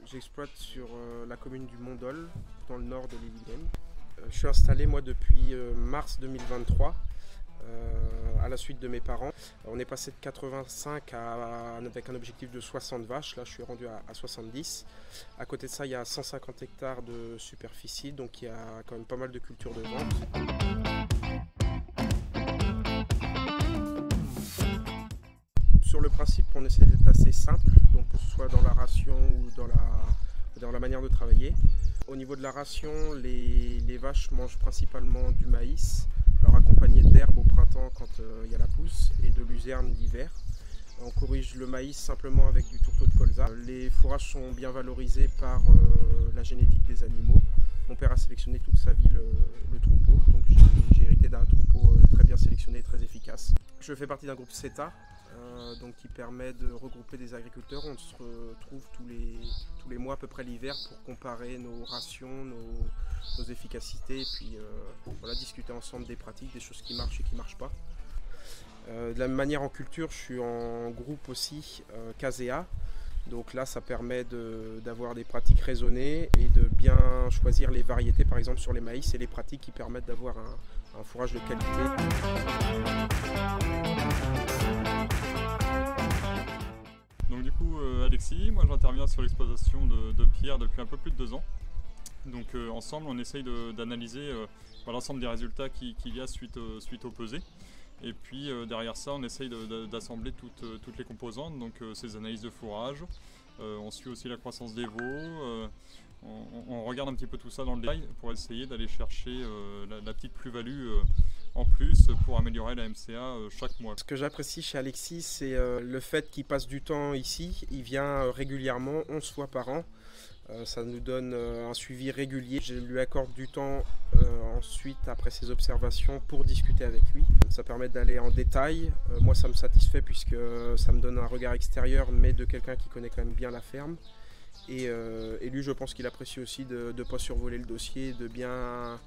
J'exploite sur la commune du Mont-Dol, dans le nord de l'Ille-et-Vilaine. Je suis installé moi depuis mars 2023 à la suite de mes parents. On est passé de 85 avec un objectif de 60 vaches, là je suis rendu à 70. À côté de ça il y a 150 hectares de superficie, donc il y a quand même pas mal de cultures de vente. Sur le principe, on essaie d'être assez simple, donc que ce soit dans la ration ou dans la manière de travailler. Au niveau de la ration, les vaches mangent principalement du maïs, alors accompagné d'herbe au printemps quand il y a la pousse et de luzerne l'hiver. On corrige le maïs simplement avec du tourteau de colza. Les fourrages sont bien valorisés par la génétique des animaux. Mon père a sélectionné toute sa vie le troupeau, donc j'ai hérité d'un troupeau très bien sélectionné et très efficace. Je fais partie d'un groupe CETA, donc qui permet de regrouper des agriculteurs. On se retrouve tous les mois à peu près l'hiver pour comparer nos rations, nos efficacités et puis voilà, discuter ensemble des pratiques, des choses qui marchent et qui ne marchent pas. De la même manière en culture, je suis en groupe aussi CASEA. Donc là, ça permet d'avoir des pratiques raisonnées et de bien choisir les variétés, par exemple sur les maïs, et les pratiques qui permettent d'avoir un fourrage de qualité. Donc du coup, Alexis, moi j'interviens sur l'exploitation de Pierre depuis un peu plus de 2 ans. Donc ensemble, on essaye d'analyser l'ensemble des résultats qu'il y a suite au pesé. Et puis derrière ça, on essaye d'assembler toutes les composantes, donc ces analyses de fourrage. On suit aussi la croissance des veaux. On regarde un petit peu tout ça dans le détail pour essayer d'aller chercher la petite plus-value en plus pour améliorer la MCA chaque mois. Ce que j'apprécie chez Alexis, c'est le fait qu'il passe du temps ici. Il vient régulièrement, 11 fois par an. Ça nous donne un suivi régulier. Je lui accorde du temps ensuite, après ses observations, pour discuter avec lui. Ça permet d'aller en détail. Moi, ça me satisfait puisque ça me donne un regard extérieur, mais de quelqu'un qui connaît quand même bien la ferme. Et lui, je pense qu'il apprécie aussi de ne pas survoler le dossier, de bien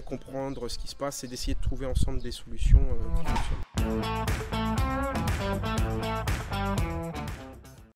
comprendre ce qui se passe et d'essayer de trouver ensemble des solutions qui fonctionnent.